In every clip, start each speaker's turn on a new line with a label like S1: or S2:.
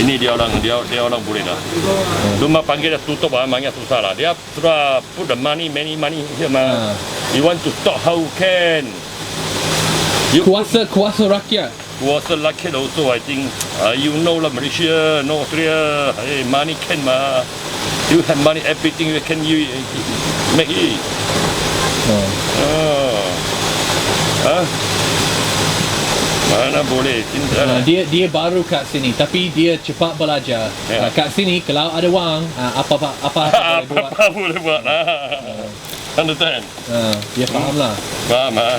S1: Ini dia orang boleh dah. Cuma panggil dia tutup banyak susah lah. Dia sudah put the many money here mah. You want to stop how can?
S2: Kuasa rakyat.
S1: Kuasa rakyat also I think. You know lah Malaysia, no Australia. Hey, money can mah. You have money, everything you can you make it. Mana boleh cinta.
S2: Dia baru kat sini tapi dia cepat belajar. Kat sini kalau ada wang apa
S1: boleh buat lah. Understand?
S2: Dia faham lah.
S1: Faham ah.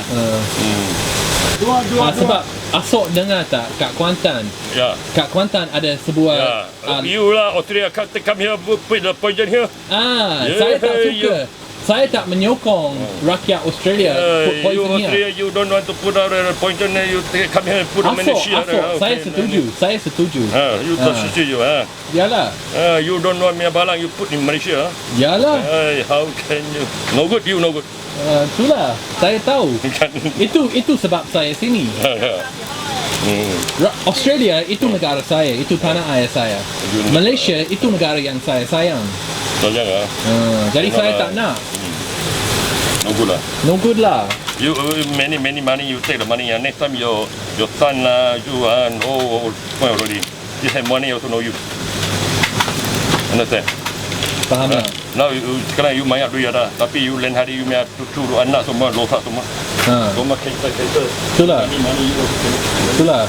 S2: Sebab Asok dengar tak kat Kuantan?
S1: Ya.
S2: Kat Kuantan ada sebuah
S1: you lah Australia come here put the poison here.
S2: Saya tak suka. Saya tak menyokong rakyat Australia put poison
S1: you Australia, you don't want to put out a poison, you come here and put Malaysia.
S2: Saya setuju.
S1: You tak setuju
S2: Yalah.
S1: You don't want me balang, you put in Malaysia.
S2: Yalah.
S1: How can you? No good, you no good.
S2: Itulah, saya tahu. itu sebab saya sini. Australia itu negara saya, itu tanah air saya. Malaysia itu negara yang saya sayang.
S1: Sayang
S2: jadi saya tak nak. No good lah.
S1: You many money, you take the money. Next time your son you already. You have money also no use. Understand?
S2: Faham lah.
S1: Now sekarang you banyak duit dah, tapi you lain hari you punya cucu anak semua rosak semua. Semua cancel.
S2: Itulah. Itulah.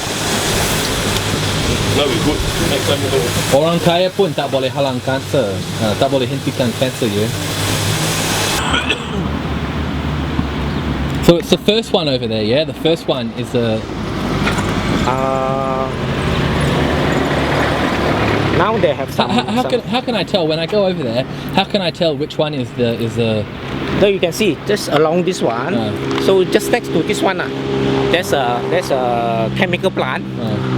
S1: Now we good. Next time you go.
S2: Orang kaya pun tak boleh halang kanser. Tak boleh hentikan kanser je. So it's the first one over there, yeah? The first one is the
S3: now they have some.
S2: How can I tell when I go over there? How can I tell which one is the?
S3: So you can see just along this one. So just next to this one, there's a chemical plant.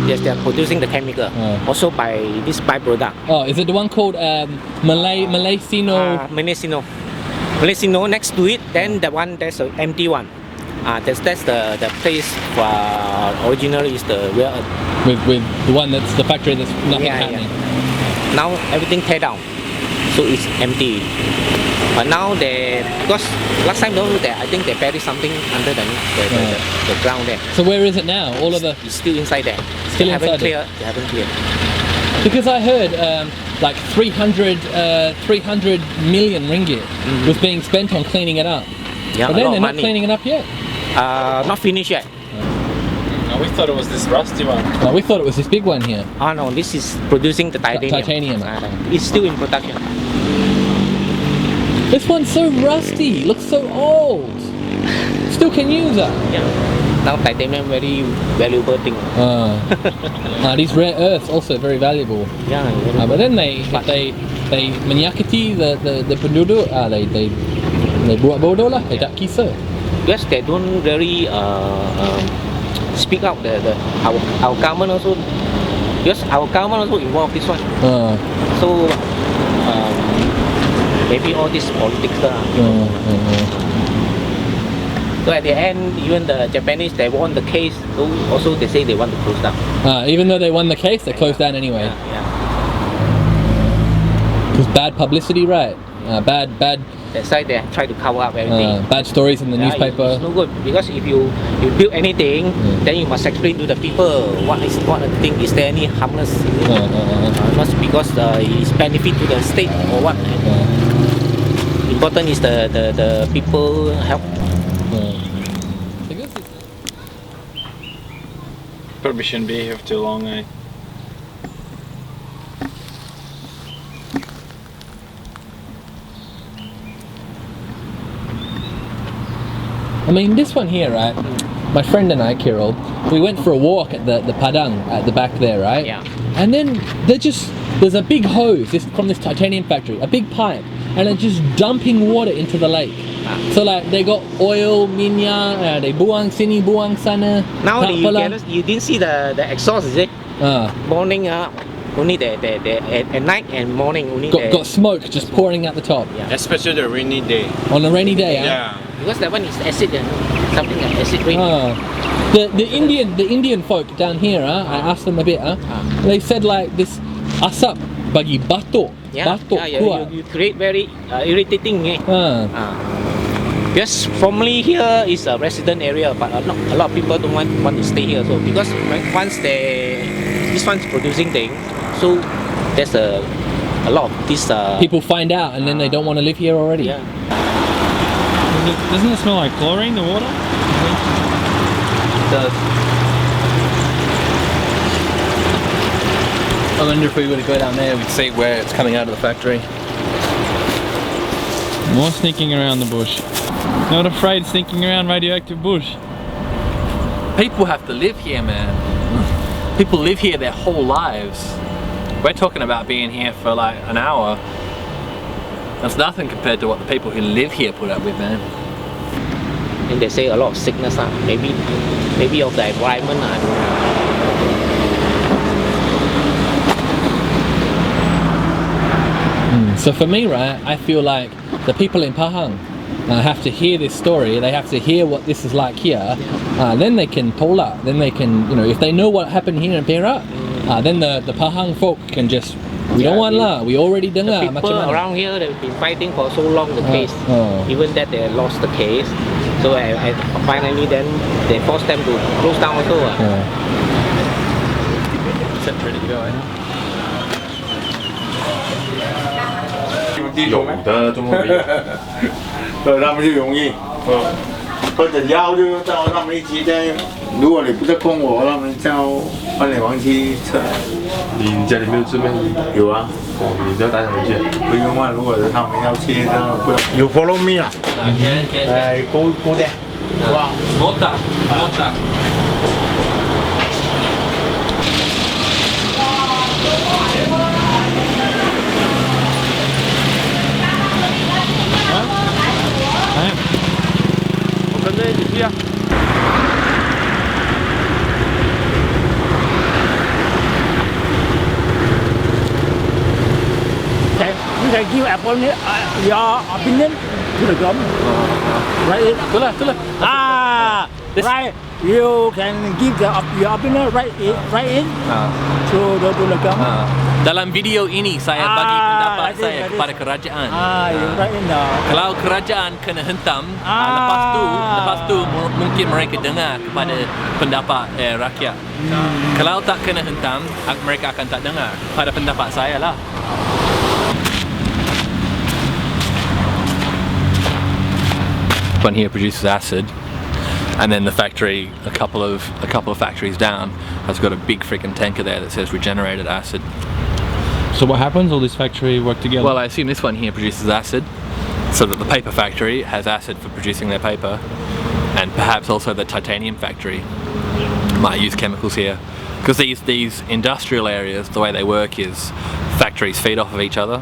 S3: Yes, they are producing the chemical. Also by this byproduct.
S2: Oh, is it the one called Malaysia?
S3: Malaysia next to it. Then the one there's an empty one. That's the place originally is the real
S2: with the one that's the factory that's nothing happening.
S3: Now everything tear down, so it's empty. But now because last time I think they buried something under the ground there.
S2: So where is it now?
S3: It's still inside there.
S2: Still
S3: they
S2: inside
S3: They haven't cleared.
S2: Because I heard like 300 million ringgit was being spent on cleaning it up.
S3: Yeah,
S2: but then they're not cleaning it up yet.
S3: Not finished yet.
S4: We thought it was this rusty one.
S2: Oh, we thought it was this big one here.
S3: Oh no, this is producing the titanium. It's still in production.
S2: This one's so rusty, looks so old. Still can use that.
S3: Yeah. Now titanium very valuable thing.
S2: These rare earths also very valuable.
S3: Yeah.
S2: But then they menyakiti the penduduk. They buat bodoh lah. They tak kisah.
S3: Yes, they don't really speak out. Our government also. Yes, our government also involved this one. So maybe all this politics So at the end, even the Japanese, they won the case. So also they say they want to close down.
S2: Even though they won the case, they closed down anyway. Because bad publicity, right? Bad.
S3: That's why they try to cover up everything.
S2: Bad stories in the newspaper.
S3: It's no good because if you build anything, then you must explain to the people what the thing is. There any harmless? Not because it's benefit to the state or what. Important is the people help.
S4: Probably shouldn't be here for too long, eh?
S2: I mean, this one here, right? My friend and I, Kirill, we went for a walk at the Padang at the back there, right?
S3: Yeah.
S2: And then there's a big hose from this titanium factory, a big pipe, and they're just dumping water into the lake. So like they got oil, minyak, they buang sini, buang sana.
S3: Now you didn't see the exhaust, is it? Morning only at night and morning only.
S2: Got smoke just pouring out the top.
S4: Yeah. Especially the rainy day.
S2: On a rainy day,
S4: yeah.
S3: Because that one is acid, something like acid rain.
S2: The Indian folk down here, I asked them a bit. They said like this asap bagi batuk. Batuk kuat.
S3: You create very irritating. Because formerly here is a resident area, but a lot of people don't want to stay here. So because once this one's producing thing, so there's a lot of this.
S2: People find out and then they don't want to live here already.
S3: Yeah.
S4: Doesn't it smell like chlorine, the water?
S2: It does. I wonder if we were to go down there, we'd see where it's coming out of the factory.
S4: More sneaking around the bush. Not afraid sneaking around radioactive bush.
S2: People have to live here, man. People live here their whole lives. We're talking about being here for like an hour. That's nothing compared to what the people who live here put up with, man.
S3: And they say a lot of sickness, maybe of the environment.
S2: So for me, right, I feel like the people in Pahang have to hear this story, they have to hear what this is like here, then they can pull up, then they can, if they know what happened here in Perak, then the Pahang folk can just, we don't want lah, we already dengar.
S3: The people around here, they've been fighting for so long the case, even that they lost the case, so finally then they forced them to close down also.
S2: Except ready to go, eh?
S5: 有的中国没有，他们就容易，或者邀就叫他们一起在，如果你不是碰我，他们叫帮你王七车。
S6: 你家里没有这边？
S5: 有啊，
S6: 你不要带他们去。
S5: 不用啊，如果是他们要切的，不有 follow me 啊？高的，哇，
S2: 冇得。
S7: You can give your opinion to the government. Right? Right. You can give your opinion right in to the government.
S2: Dalam video ini saya bagi pendapat saya kepada kerajaan.
S7: Right in the.
S2: Kalau kerajaan kena hentam, lepas tu mungkin mereka dengar kepada pendapat rakyat. Kalau tak kena hentam, mereka akan tak dengar pada pendapat saya lah. One here produces acid, and then the factory, a couple of factories down, has got a big freaking tanker there that says regenerated acid.
S4: So what happens? All this factory work together?
S2: Well, I assume this one here produces acid, so that the paper factory has acid for producing their paper, and perhaps also the titanium factory might use chemicals here, because these industrial areas, the way they work is factories feed off of each other.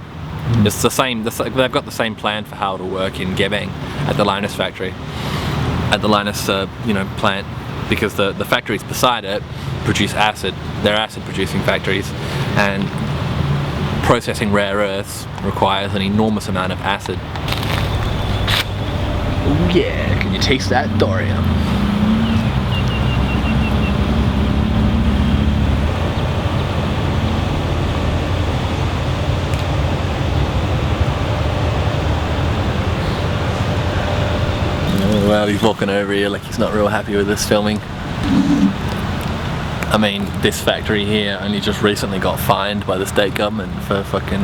S2: It's the same. They've got the same plan for how it'll work in Gebeng at the Linus factory, at the Linus plant, because the factories beside it produce acid. They're acid-producing factories, and processing rare earths requires an enormous amount of acid. Oh yeah! Can you taste that thorium? Well, he's walking over here like he's not real happy with this filming. I mean, this factory here only just recently got fined by the state government for fucking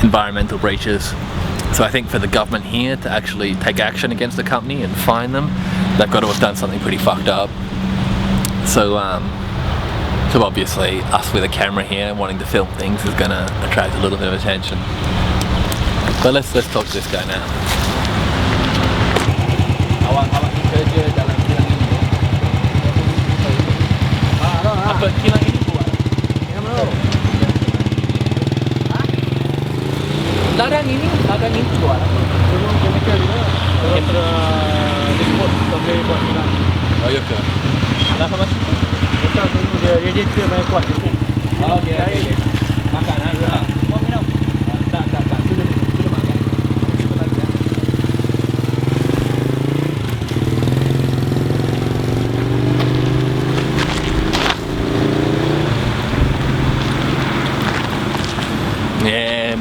S2: environmental breaches. So I think for the government here to actually take action against the company and fine them, they've got to have done something pretty fucked up. So obviously us with a camera here wanting to film things is gonna attract a little bit of attention. But let's talk to this guy now. Awak kerja dalam kilang ini. Apa kilang ini buat? Ladang ini buat apa? Chemical juga. Disport sampai buat kilang. Oh ya ke? Kenapa mas? Kita tunggu dia radiator main kuat. Okey. Makan lah. Mau minum? Tak. Sudah makan.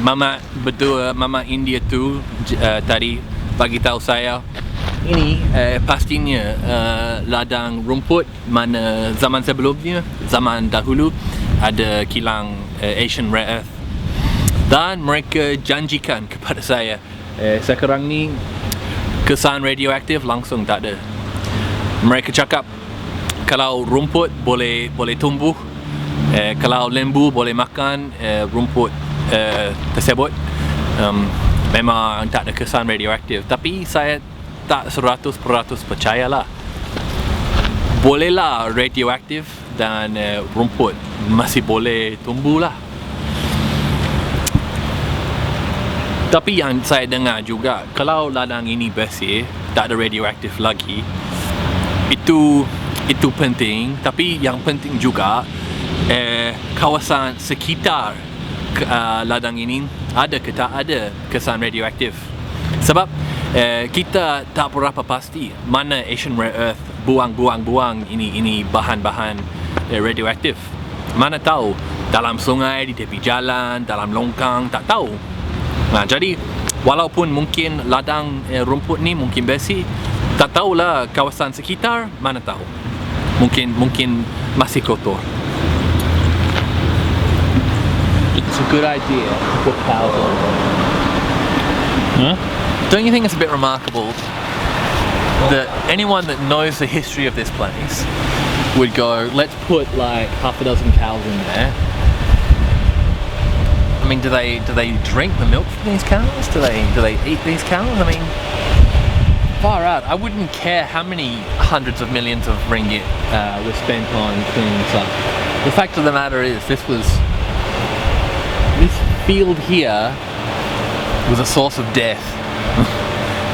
S2: Mama berdua, Mama India tu tadi bagi tahu saya ini pastinya ladang rumput mana zaman sebelumnya, zaman dahulu ada kilang Asian Rare Earth, dan mereka janjikan kepada saya sekarang ni kesan radioaktif langsung tak ada. Mereka cakap kalau rumput boleh tumbuh, kalau lembu boleh makan rumput tersebut, memang tak ada kesan radioaktif. Tapi saya tak 100% percayalah. Bolehlah radioaktif dan rumput masih boleh tumbuh lah. Tapi yang saya dengar juga, kalau ladang ini bersih, tak ada radioaktif lagi, itu penting. Tapi yang penting juga kawasan sekitar ladang ini ada ke tak ada kesan radioaktif. Sebab kita tak berapa pasti mana Asian Rare Earth buang ini bahan-bahan radioaktif. Mana tahu dalam sungai, di tepi jalan, dalam longkang, tak tahu. Nah, jadi walaupun mungkin ladang rumput ni mungkin bersih, tak tahulah kawasan sekitar, mana tahu. Mungkin masih kotor. It's a good idea to put cows on.
S4: Huh?
S2: Don't you think it's a bit remarkable that anyone that knows the history of this place would go, let's put like half a dozen cows in there? I mean, do they drink the milk from these cows? Do they eat these cows? I mean, far out. I wouldn't care how many hundreds of millions of ringgit were spent on cleaning this up. The fact of the matter is, this field here was a source of death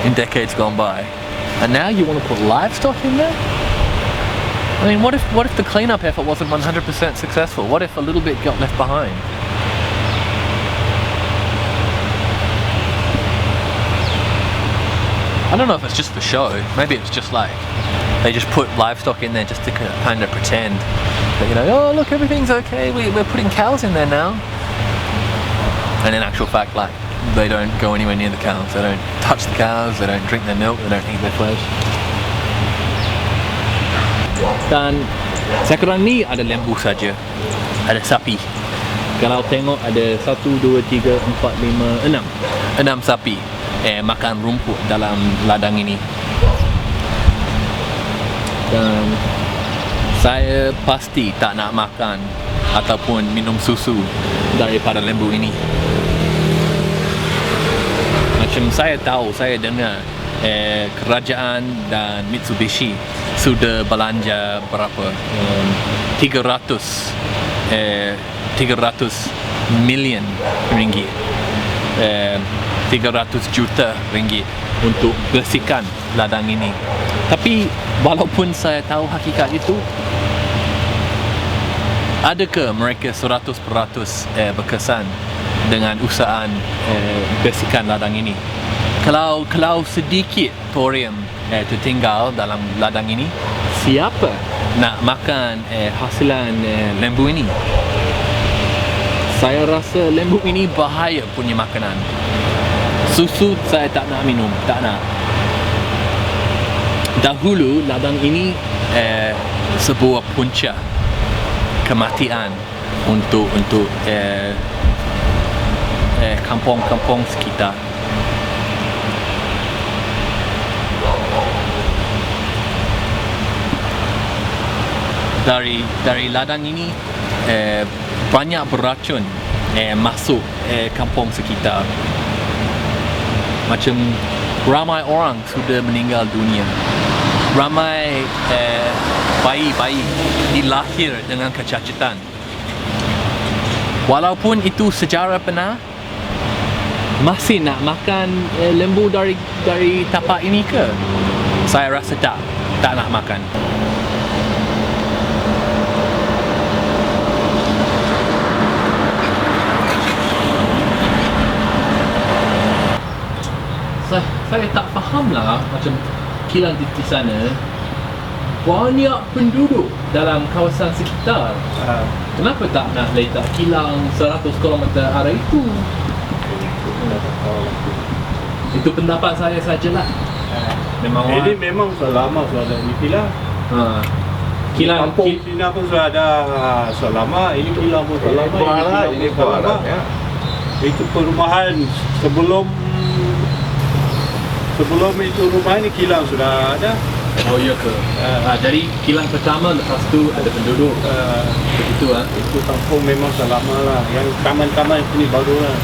S2: in decades gone by, and now you want to put livestock in there? I mean, what if the cleanup effort wasn't 100% successful? What if a little bit got left behind? I don't know if it's just for show. Maybe it's just like they just put livestock in there just to kind of pretend that, you know, oh look, everything's okay, we're putting cows in there now. And in actual fact, like, they don't go anywhere near the cows. They don't touch the cows, they don't drink their milk, they don't eat their flesh. Dan sekarang ni ada lembu saja, ada sapi. Kalau tengok ada 1, 2, 3, 4, 5, 6 sapi makan rumput dalam ladang ini. Dan saya pasti tak nak makan ataupun minum susu daripada lembu ini. Macam saya tahu, saya dengar kerajaan dan Mitsubishi sudah belanja berapa? 300 million ringgit, 300 juta ringgit untuk bersihkan ladang ini. Tapi walaupun saya tahu hakikat itu, adakah mereka 100% berkesan dengan usahaan bersihkan ladang ini? Kalau sedikit thorium tertinggal dalam ladang ini, siapa nak makan hasilan lembu ini? Saya rasa lembu ini bahaya punya makanan. Susu saya tak nak minum, tak nak. Dahulu ladang ini sebuah punca kematian untuk kampung-kampung sekitar. Dari ladang ini banyak beracun masuk kampung sekitar. Macam ramai orang sudah meninggal dunia. Ramai bayi-bayi dilahir dengan kecacatan. Walaupun itu sejarah benar, masih nak makan lembu dari tapak ini ke? Saya rasa tak nak makan. Saya tak faham lah, macam kilang di sana banyak penduduk dalam kawasan sekitar. Kenapa tak nak letak kilang 100 km arah itu? Itu pendapat saya sajalah. Memang
S8: Ini memang selama sudah ada ini kilang.
S2: Kilang
S8: Kampung Cina pun sudah ada selama, ini kilang pun selama,
S5: Ini barat ya.
S8: Itu perumahan sebelum itu rumah ini kilang sudah ada.
S2: Oh iya ke? Jadi kilang pertama, lepas tu ada penduduk. Begitu ah.
S8: Itu kampung memang selama lah. Yang taman-taman ini baru lah.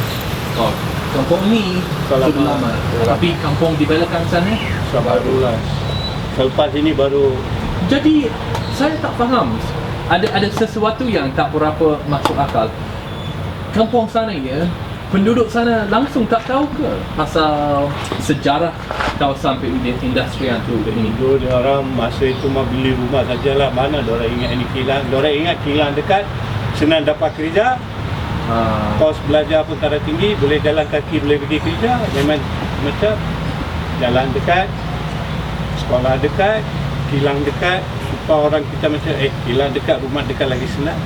S2: Oh, kampung ni sudah lama. Tapi kampung di belakang sana
S8: Sudah baru lah. Selepas ini baru.
S2: Jadi saya tak faham. Ada sesuatu yang tak berapa masuk akal. Kampung sana ya, penduduk sana langsung tak tahu ke pasal sejarah kawasan industrian tu ini?
S8: Dulu dia orang masa itu mah beli rumah sajalah. Mana dia orang ingat ini kilang. Dia orang ingat kilang dekat, senang dapat kerja. Kos belajar pun taraf tinggi, boleh jalan kaki, boleh pergi kerja. Memang macam jalan dekat, sekolah dekat, kilang dekat. Supaya orang kita macam kilang dekat, rumah dekat lagi senang.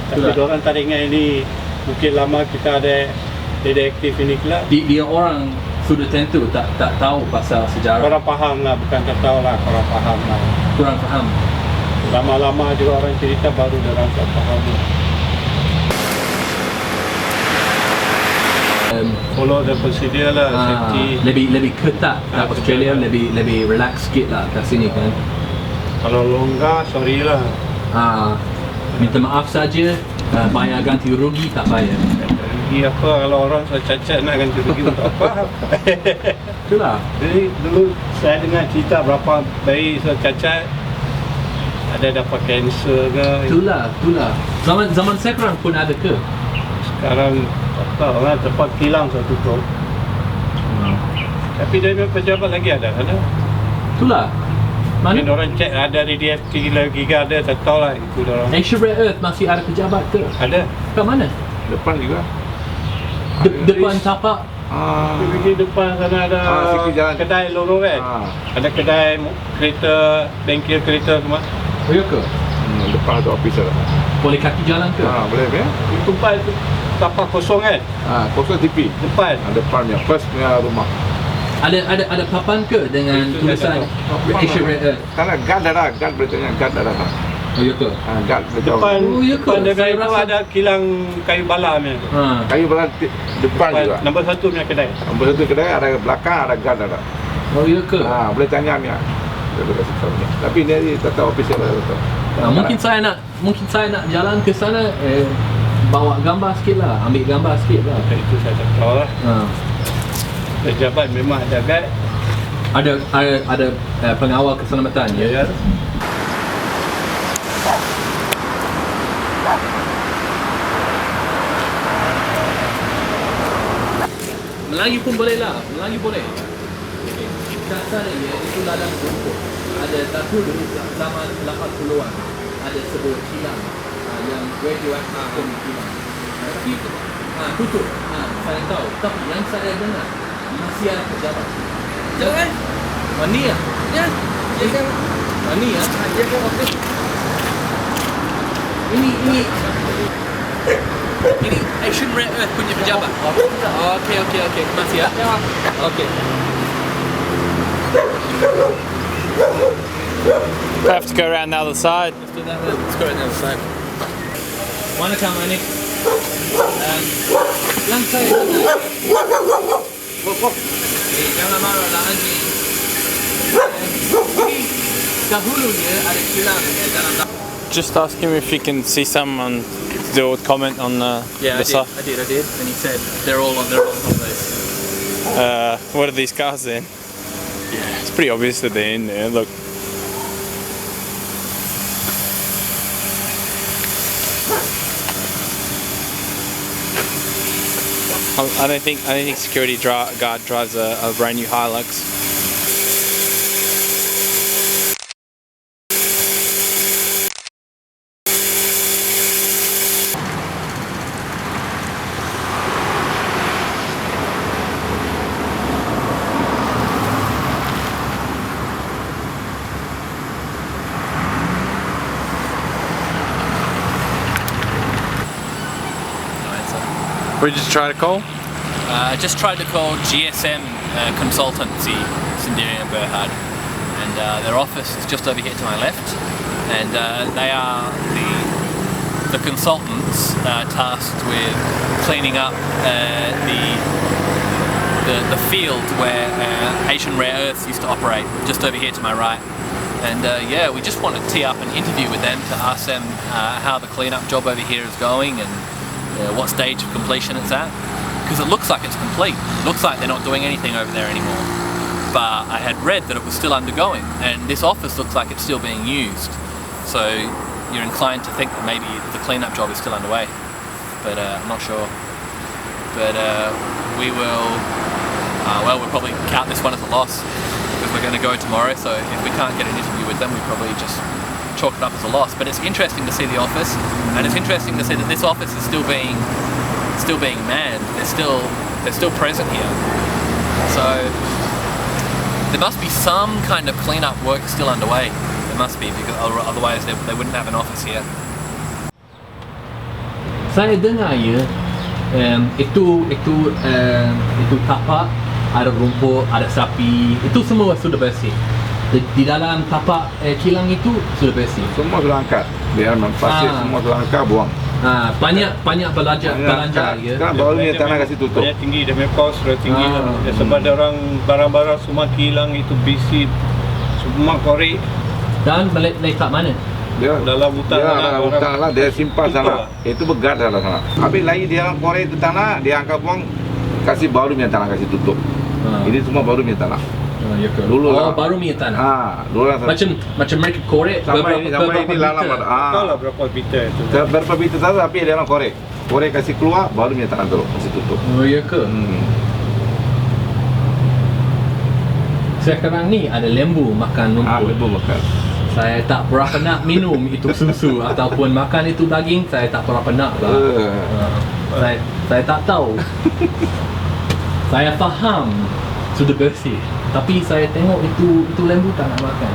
S8: Tapi dia orang tak ingat ini Bukit Lama kita ada aktif ini kilang.
S2: Dia orang sudah tentu tak tahu pasal sejarah.
S8: Orang faham lah, bukan tak tahu lah, orang faham lah.
S2: Kurang faham.
S8: Lama-lama juga orang cerita baru dia orang tak faham lah. Follow the procedure lah, safety.
S2: Lebih ketat. Australia lebih relax sikit lah kat sini kan.
S8: Kalau longgar, sorry lah.
S2: Minta maaf saja. Bayar ganti rugi tak bayar.
S8: Rugi apa kalau orang saya cacat nak ganti rugi untuk apa?
S2: Itulah.
S8: Jadi dulu saya dengar cerita berapa bayi saya cacat ada dapat kanser ke.
S2: Itulah. Zaman sekarang pun ada ke?
S8: Sekarang tak tahu lah, tempat kilang saya tutup. Tapi dia punya pejabat lagi ada.
S2: Itulah. Mana?
S8: Mungkin orang cek ada radioaktif lagi ke ada, tak tahu lah itu orang.
S2: Ancient Rare Earth masih ada pejabat ke?
S8: Ada.
S2: Kat mana?
S5: Depan juga.
S2: Depan tapak.
S8: Dia pergi depan sana ada
S5: sikit jalan.
S8: kedai lorong kan. Ada kedai kereta, bengkel kereta semua.
S2: Oh ya ke?
S5: Depan ada officer.
S2: Boleh kaki jalan ke?
S5: Boleh ya.
S8: Tempat itu tapak kosong kan.
S5: Kosong TV.
S8: Depan.
S5: Depannya first punya rumah.
S2: Ada papan ke dengan
S8: Itu
S2: tulisan Ancient Rare Earth?
S5: Karena guard boleh tanya guard ada.
S2: Oh ya ke?
S5: Guard
S8: Depan,
S2: Oh, ya ke?
S8: depan dengan
S2: Saya
S8: itu
S2: rasa-
S8: ada kilang kayu bala punya.
S5: kayu belah depan juga.
S8: Nombor 1 punya kedai.
S5: Nombor satu kedai ada belakang ada guard ada.
S2: Oh ya ke?
S5: Boleh tanya ni. Dia boleh kasih tahu ni. Tapi ni tak tahu official ada betul.
S2: Mungkin saya nak jalan ke sana, bawa gambar sikit lah, ambil gambar sikit lah.
S8: Itu saya tak tahu lah. Pejabat memang ada guide.
S2: Ada pengawal keselamatan ya. Melayu pun boleh lah, Melayu boleh. Kat sana ya, itu ladang rumput. Ada satu dulu zaman 80-an, ada sebuah kilang yang radioaktif pun kilang. Tapi tutup. Saya tahu. Tapi yang saya dengar masih ada pejabat. Jangan. Mani ya? Ya. Mani ya? Ya kan okey. Ini Asian Rare Earth punya pejabat. Okey. Masih ya? Okey.
S4: We have to go around the other side.
S2: Let's do that then. Let's go around the other side. Mana kamu ni? Yang saya dengar. Jangan marah lah anjing. Ini dahulunya ada kilang dalam.
S4: Just ask him if he can see someone do a comment on the side.
S2: I did, and he said they're all on this.
S4: What are these cars then? Yeah, it's pretty obvious that they're in there. Look. I don't think security guard drives a brand new Hilux. We just try to call?
S2: I just tried to call GSM Consultancy Sendirian Berhad, and their office is just over here to my left, and they are the consultants tasked with cleaning up the field where Asian Rare Earths used to operate, just over here to my right. And yeah, we just want to tee up an interview with them to ask them how the cleanup job over here is going and what stage of completion it's at. Because it looks like it's complete. It looks like they're not doing anything over there anymore. But I had read that it was still undergoing, and this office looks like it's still being used. So you're inclined to think that maybe the cleanup job is still underway. But I'm not sure. But we will, well, we'll probably count this one as a loss because we're going to go tomorrow. So if we can't get an interview with them, we probably just chalk it up as a loss. But it's interesting to see the office, and it's interesting to see that this office is still being manned. They're still present here. So there must be some kind of cleanup work still underway. There must be, because otherwise they wouldn't have an office here. Saya dengar ya, itu tapak, ada rumput, ada sapi, itu semua sudah bersih. Di dalam tapak kilang itu sudah bersih.
S5: Semua sudah angkat. Biar pasir semua sudah angkat, buang.
S2: Banyak belanja ya.
S5: Sekarang baru ni tanah kasih tutup.
S8: Banyak tinggi, dah punya kos sudah tinggi lah. Sebab ada orang barang-barang semua kilang itu bisi, semua korek.
S2: Dan letak mana?
S5: Dia
S8: dalam hutan
S5: lah, dia simpan sana. Itu begat dalam sana. Habis lagi di dalam korek itu tanah, dia angkat buang, kasih baru punya tanah kasih tutup. Ini semua baru punya tanah.
S2: Ya ke?
S5: Dulu lah.
S2: Baru punya tanah.
S5: Dulu lah.
S2: Macam mereka korek
S5: sampai ini lalam ada.
S8: Kalau berapa biter itu?
S5: Berapa biter saja, tapi dia dalam korek. Korek kasih keluar, baru punya tanah terus kasih tutup.
S2: Oh ya ke? Sekarang ni ada lembu makan rumput.
S5: Lembu makan.
S2: Saya tak berapa nak minum itu susu ataupun makan itu daging, saya tak berapa nak lah. Saya tak tahu. Saya faham sudah bersih, tapi saya tengok itu lembu tak nak makan.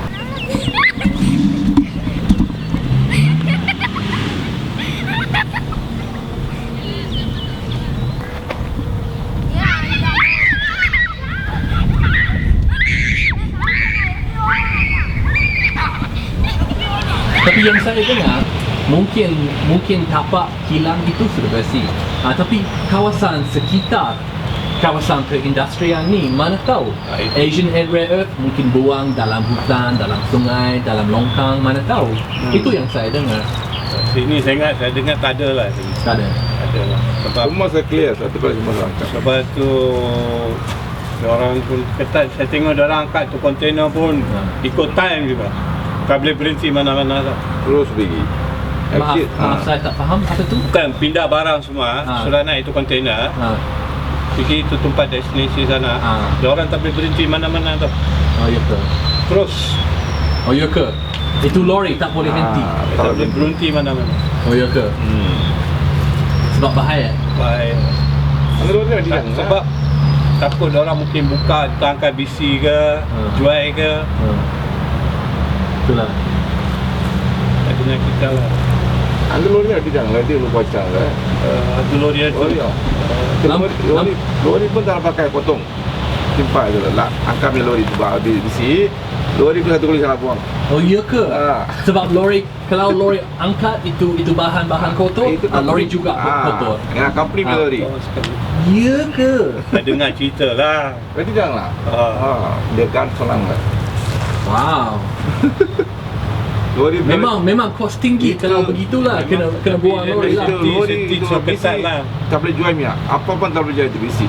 S2: Tapi yang saya dengar, mungkin tapak kilang itu sudah bersih. Tapi kawasan sekitar kawasan perindustrian ni, mana tahu Asian Rare Earth mungkin buang dalam hutan, dalam sungai, dalam longkang, mana tahu. Itu yang saya dengar.
S8: Sini saya dengar tak ada lah sini.
S2: Tak ada?
S8: Ada lah. Sebab
S5: semua saya clear, satu kali semua angkat.
S8: Sebab tu orang pun ketat, saya tengok orang angkat tu kontainer pun ikut time juga. Tak boleh berhenti mana-mana tak.
S5: Terus pergi.
S2: Maaf, saya tak faham apa tu?
S8: Bukan, pindah barang semua, sudah naik itu kontainer. Pergi itu tempat destinasi sana. Orang tak boleh berhenti mana-mana tak.
S2: Oh ya ke?
S8: Terus.
S2: Oh ya ke? Itu lori tak boleh henti.
S8: Tak boleh berhenti mana-mana.
S2: Oh ya ke? Sebab bahaya?
S8: Bahaya. Sebab takut orang mungkin buka, angkat bisi ke, jual ke.
S2: Itulah.
S8: Adanya kita lah.
S5: Ada lori ada jangan lah, dia lupa cang lah.
S8: Ada lori ada.
S5: Oh ya. Lori pun tak pakai potong. Simpan je lah. Angkat punya lori tu habis bisi. Lori pun satu kali salah buang.
S2: Oh iya ke? Sebab lori, kalau lori angkat itu bahan-bahan kotor, lori juga kotor.
S5: Yang company punya lori.
S2: Iya ke?
S8: Saya dengar cerita lah.
S5: Berarti jangan lah. Dia kan selang lah.
S2: Wow.
S5: Lori
S2: memang kos tinggi kalau begitulah, kena buang lori lah.
S5: Lori itu ketat lah. Tak boleh jual minyak. Apa pun tak boleh jual itu bisi.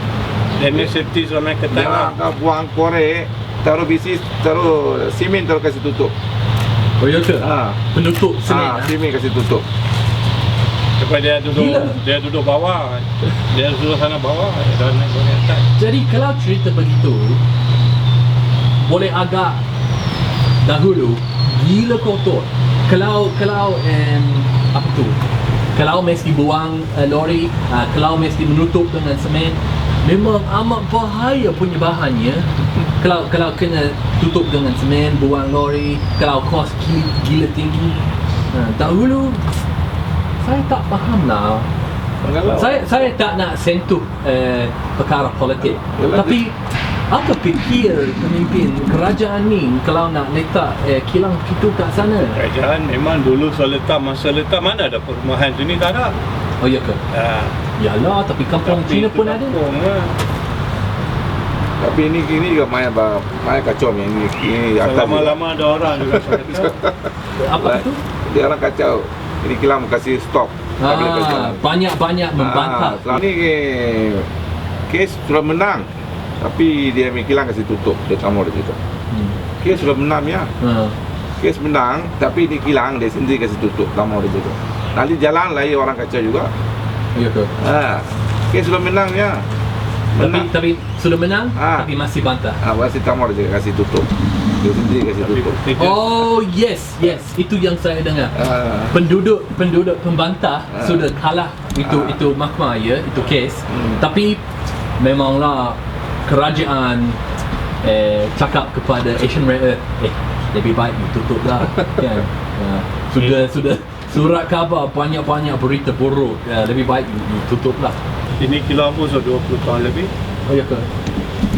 S8: Dan ni safety selama ketat lah.
S5: Jangan buang korek, taruh bisi, taruh simen, taruh kasih tutup.
S2: Oh ya ke? Penutup semen.
S5: Simen kasih tutup.
S8: Sebab dia duduk bawah. Dia duduk sana bawah. Dia naik korek atas.
S2: Jadi kalau cerita begitu, boleh agak dahulu gila kotor. Kalau apa tu? Kalau mesti buang lori, kalau mesti menutup dengan semen, memang amat bahaya punya bahannya. Kalau kena tutup dengan semen, buang lori, kalau kos gila tinggi. Dahulu saya tak faham lah Saya tak nak sentuh perkara politik. Tapi apa fikir pemimpin kerajaan ni kalau nak letak kilang itu kat sana?
S8: Kerajaan memang dulu masa letak mana ada perumahan sini, tak ada.
S2: Oh ya ke? Yalah, tapi kampung Cina pun ada.
S5: Tapi ini juga main kacau ni. Ini
S8: lama-lama ada orang juga.
S2: Apa itu?
S5: Dia orang kacau. Ini kilang kasih stop.
S2: Banyak-banyak membantah.
S5: Ini kes sudah menang. Tapi dia kilang kasih tutup. Dia kamu dia tutup. Kes sudah menang ya. Kes menang, tapi ini kilang dia sendiri kasih tutup. Kamu dia tutup. Nanti jalan lagi orang kacau juga.
S2: Ya ke?
S5: Kes sudah menang ya.
S2: Tapi sudah menang, tapi masih bantah.
S5: Masih kamu dia kasih tutup. Dia sendiri kasih tutup.
S2: Oh yes, itu yang saya dengar. Penduduk pembantah sudah kalah itu mahkamah ya, itu kes. Tapi memanglah kerajaan cakap kepada Asian Rare Earth, lebih baik ditutuplah kan. Sudah surat khabar banyak berita buruk, lebih baik ditutuplah.
S8: Ini kilang pun sudah 20 tahun lebih.
S2: Oh ya ke?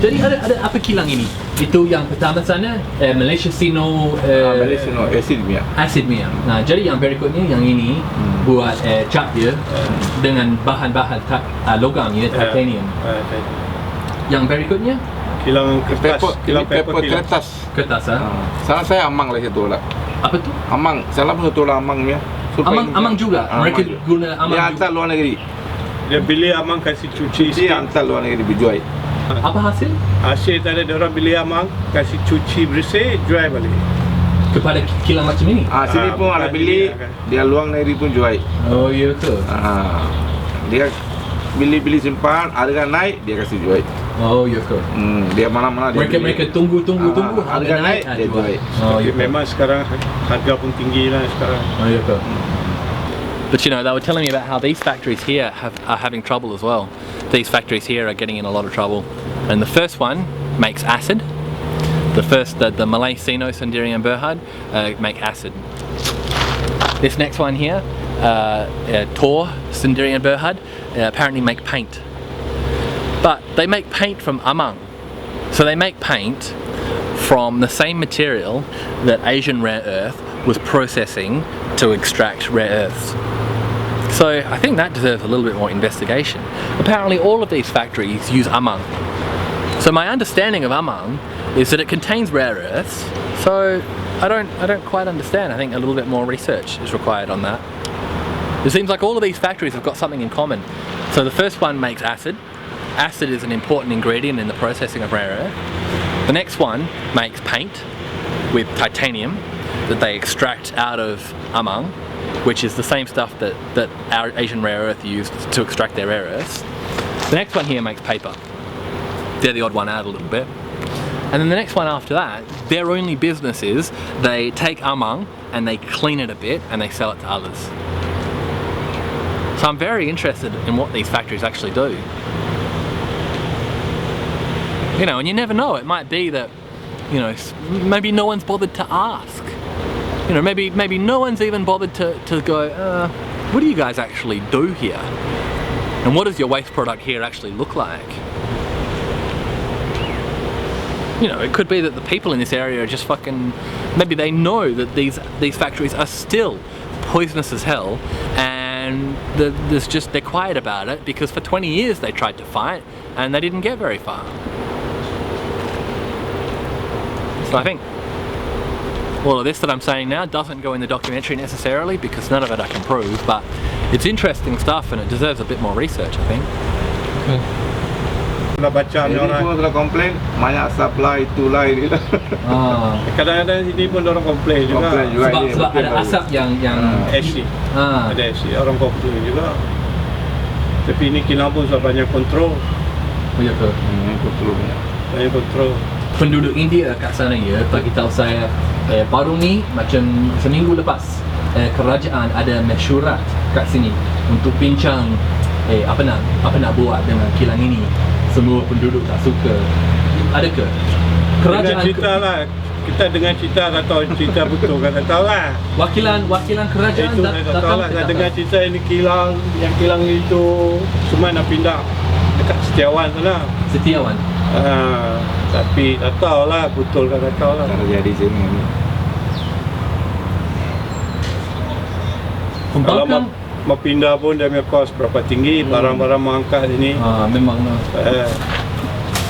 S2: Jadi ada apa kilang ini? Itu yang pertama sana, Malaysia Sino acid minyak. Nah, jadi yang berikutnya yang ini buat cat dia dengan bahan-bahan logam ya, titanium. Yang berikutnya
S8: kilang kertas, kilang paper
S2: kertas.
S5: Sana saya amang lah situ lah.
S2: Apa tu?
S5: Amang, salah pun satu lah amang ya.
S2: Amang juga. Mereka guna amang.
S5: Dia hantar luar negeri.
S8: Dia beli amang kasih cuci.
S5: Dia hantar luar negeri dijual.
S2: Apa hasil?
S8: Hasil tadi dia orang beli amang, kasih cuci bersih, jual balik.
S2: Kepada kilang macam ini?
S5: Sini pun ada beli, dia luar negeri pun jual.
S2: Oh ya ke?
S5: Dia beli simpan, harga naik, dia kasih jual.
S2: Oh ya ke?
S5: Dia mana-mana dia
S2: mereka tunggu,
S5: harga naik, dia jual.
S2: Oh ya.
S8: Memang sekarang harga pun tinggi lah sekarang.
S2: Oh ya ke? But you know, they were telling me about how these factories here are having trouble as well. These factories here are getting in a lot of trouble. And the first one makes acid. The Malay Sino, Sendiri and Berhad make acid. This next one here, Tor, Sendiri and Berhad, apparently make paint. But they make paint from amang. So they make paint from the same material that Asian Rare Earth was processing to extract rare earths. So I think that deserves a little bit more investigation. Apparently all of these factories use amang. So my understanding of amang is that it contains rare earths. So I don't quite understand. I think a little bit more research is required on that. It seems like all of these factories have got something in common. So the first one makes acid. Acid is an important ingredient in the processing of rare earth. The next one makes paint with titanium that they extract out of amang, which is the same stuff that our Asian Rare Earth used to extract their rare earths. The next one here makes paper. They're the odd one out a little bit. And then the next one after that, their only business is they take amang and they clean it a bit and they sell it to others. So I'm very interested in what these factories actually do. You know, and you never know, it might be that, you know, maybe no one's bothered to ask. You know, maybe no one's even bothered to go, what do you guys actually do here? And what does your waste product here actually look like? You know, it could be that the people in this area are just fucking, maybe they know that these factories are still poisonous as hell, and they're quiet about it because for 20 years they tried to fight and they didn't get very far. So I think all of this that I'm saying now doesn't go in the documentary necessarily because none of it I can prove, but it's interesting stuff and it deserves a bit more research, I think.
S5: Ini pun sudah komplain, banyak supply itulah ini.
S8: Kadang-kadang sini pun orang komplain juga.
S2: Sebab ada asap yang
S8: ash. Ada ash, orang komplain juga. Tapi ini kilang pun sudah banyak kontrol.
S2: Ya ke?
S8: Banyak kontrol.
S2: Penduduk India kat sana ya, bagi tahu saya baru ni macam seminggu lepas kerajaan ada mesyuarat kat sini untuk bincang apa nak buat dengan kilang ini. Semua penduduk tak suka. Ada ke? Kerajaan
S8: cerita lah, kita dengar cerita tak tahu cerita betul kan tak tahu lah.
S2: Wakilan kerajaan
S8: Itu saya tak tahu lah. Saya dengar cerita ini kilang, yang kilang itu semua nak pindah dekat Setiawan sana.
S2: Setiawan.
S8: Tapi tak tahu lah betul kan tak tahu lah.
S5: Terjadi sini.
S2: Pembangkang.
S8: Mau pindah pun dia punya kos berapa tinggi, barang-barang mau angkat ini.
S2: Memang.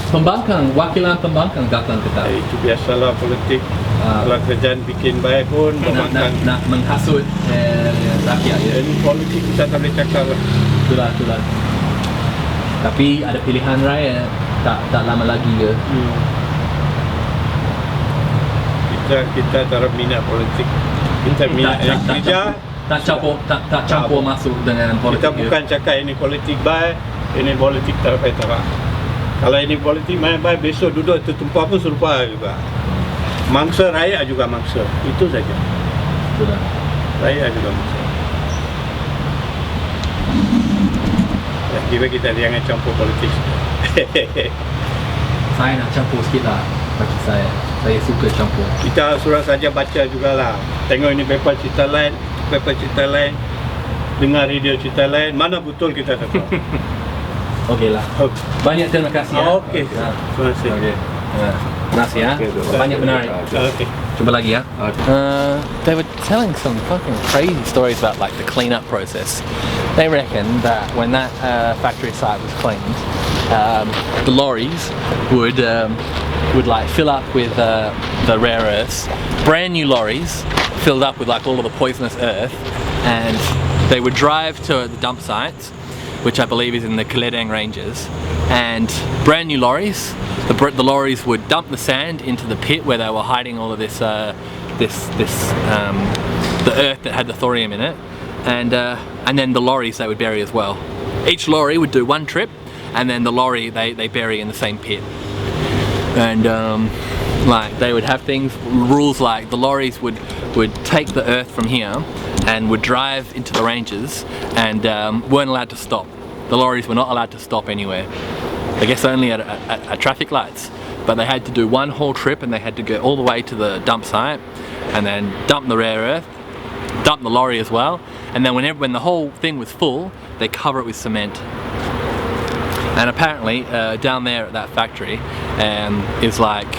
S2: Pembangkang, wakilan pembangkang datang ke kita.
S8: Itu biasalah politik. Kalau kerajaan bikin baik pun pembangkang
S2: nak menghasut rakyat ya.
S8: Ini politik kita tak boleh cakap lah.
S2: Itulah. Tapi ada pilihan raya tak lama lagi ke.
S8: Kita tak minat politik. Kita minat yang kerja.
S2: Tak campur masuk dengan politik.
S8: Kita bukan cakap ini politik baik, ini politik tak baik. Kalau ini politik baik, besok duduk tertumpah pun serupa juga. Mangsa rakyat juga mangsa. Itu saja.
S2: Sudah.
S8: Rakyat juga mangsa. Ya, kita jangan campur politik.
S2: Saya nak campur sikit lah. Bagi saya suka campur.
S8: Kita suruh saja baca jugalah. Tengok ini paper cerita lain, dengar radio cerita lain. Mana betul kita tak tahu.
S2: Okeylah. Banyak terima kasih ya.
S8: Okey. Terima kasih.
S2: Okey. Terima kasih ya. Banyak menarik.
S8: Okey.
S2: Cuba lagi ya. They were telling some fucking crazy stories about like the clean-up process. They reckon that when that factory site was cleaned, the lorries would like fill up with the rare earths, brand new lorries filled up with like all of the poisonous earth, and they would drive to the dump sites, which I believe is in the Keledang ranges, and brand new lorries, the lorries would dump the sand into the pit where they were hiding all of this the earth that had the thorium in it, and then the lorries they would bury as well. Each lorry would do one trip, and then the lorry they bury in the same pit. And like they would have rules like the lorries would take the earth from here and would drive into the ranges and weren't allowed to stop. The lorries were not allowed to stop anywhere. I guess only at traffic lights, but they had to do one whole trip and they had to go all the way to the dump site and then dump the rare earth, dump the lorry as well, and then when the whole thing was full, they cover it with cement. And apparently down there at that factory is like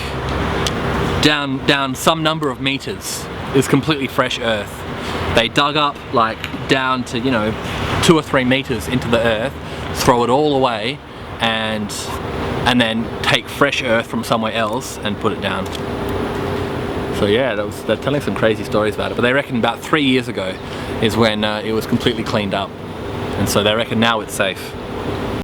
S2: down some number of meters is completely fresh earth. They dug up like down to 2 or 3 meters into the earth, throw it all away, and then take fresh earth from somewhere else and put it down. So yeah, they're telling some crazy stories about it. But they reckon about 3 years ago is when it was completely cleaned up, and so they reckon now it's safe.